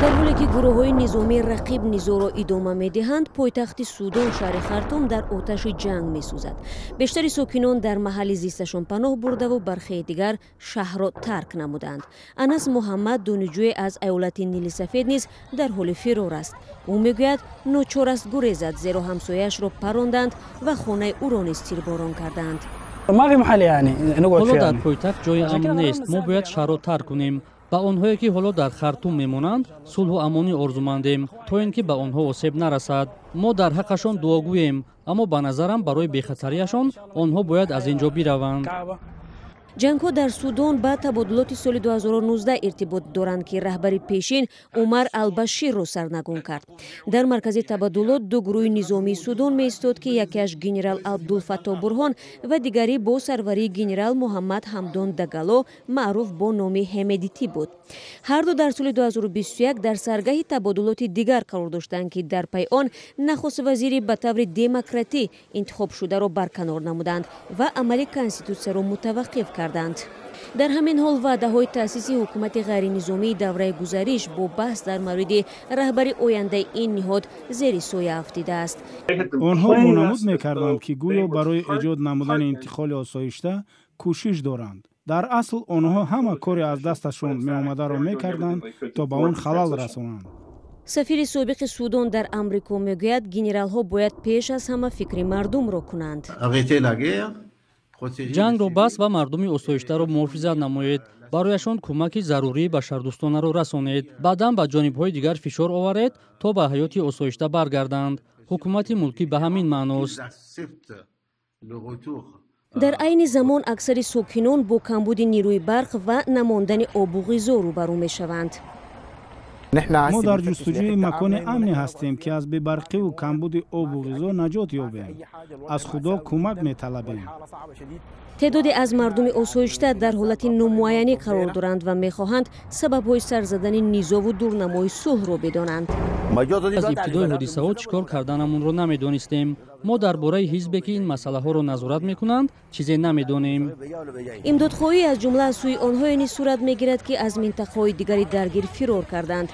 در حالی که گروه‌های نظامی رقیب نزاع را ادامه می‌دهند، پایتخت سودان شهر خرطوم در آتش جنگ می‌سوزد. بیشتر ساکنان در محل زیستشان پناه برده و برخی دیگر شهر را ترک نمودند. انس محمد دانشجوی از ایالت نیل سفید نیز در حال فرار است. او میگوید ناچار است گریزد زیرا همسایه‌اش را پراندند و خانه او را نیز تیرباران کردند. حالا در پایتخت جای امن نیست. ما باید شهر را ترک کنیم. با آنهایی که حالا در خرطوم میمانند صلح و امانی آرزومندیم تا اینکه به آنها آسیب نرسد. ما در حقشان دعاگوییم، اما به نظرم برای بخطریشان آنها باید از اینجا بروند. جنگ‌ها در سودان با تبادلات سال 2019 ارتباط دارند که رهبر پیشین عمر البشیر را سرنگون کرد. در مرکز تبادلات دو گروه نظامی سودان می‌ایستاد که یکیش گنرال عبدالفتاح برهان و دیگری با سروری گنرال محمد حمدان دگالو معروف با نام حمیدیتی بود. هر دو در سال 2021 در سرگاه تبادلات دیگر قرار داشتند که در پی آن نخست وزیر به طور دموکراتی انتخاب شده را برکنار نمودند و عمل کنستیتوسیون را متوقف کردند. در همین حال وعده‌های تأسیس حکومت غیر نظامی دوره گذشته با بحث در مورد رهبری آینده این نهاد زیر سایه افتاده است. آنها وانمود می‌کردند که گویا برای ایجاد نمودن انتقال آسایشته کوشش دارند. در اصل آنها همه کاری از دستشان می‌آمده را می‌کردند تا به آن خلل رسانند. سفیر سابق سودان در آمریکا میگوید گنرال‌ها باید پیش از همه فکر مردم را کنند. جنگ را بس و مردم آسایشته را محافظت نمایید. برایشان کمک ضروری بشردوستانه را رسانید. بعداً به جانب‌های دیگر فشار آورید تا به حیات آسایشته برگردند. حکومت ملکی به همین معناست. در عین زمان اکثر ساکنان با کمبود نیروی برق و نماندن آب و غذا روبرو می‌شوند. ما در جستجوی مکان امنی هستیم که از بی‌برقی و کمبود آب و غذا نجات یابیم. از خدا کمک می‌طلبیم. تعدادی از مردم آسایشته در حالت نامعینی قرار دارند و می‌خواهند سبب‌های سر زدن نزاع و دورنمای صلح را بدانند. از ابتدای حادثه‌ها چیکار کردنمون را نمی‌دانستیم. ما درباره حزبی که این مسئله‌ها را نظارت می‌کنند چیزی نمی‌دانیم. امدادخواهی از جمله از سوی آنهایی نیز صورت می‌گیرد که از منطقه‌های دیگری درگیر فرار کردند.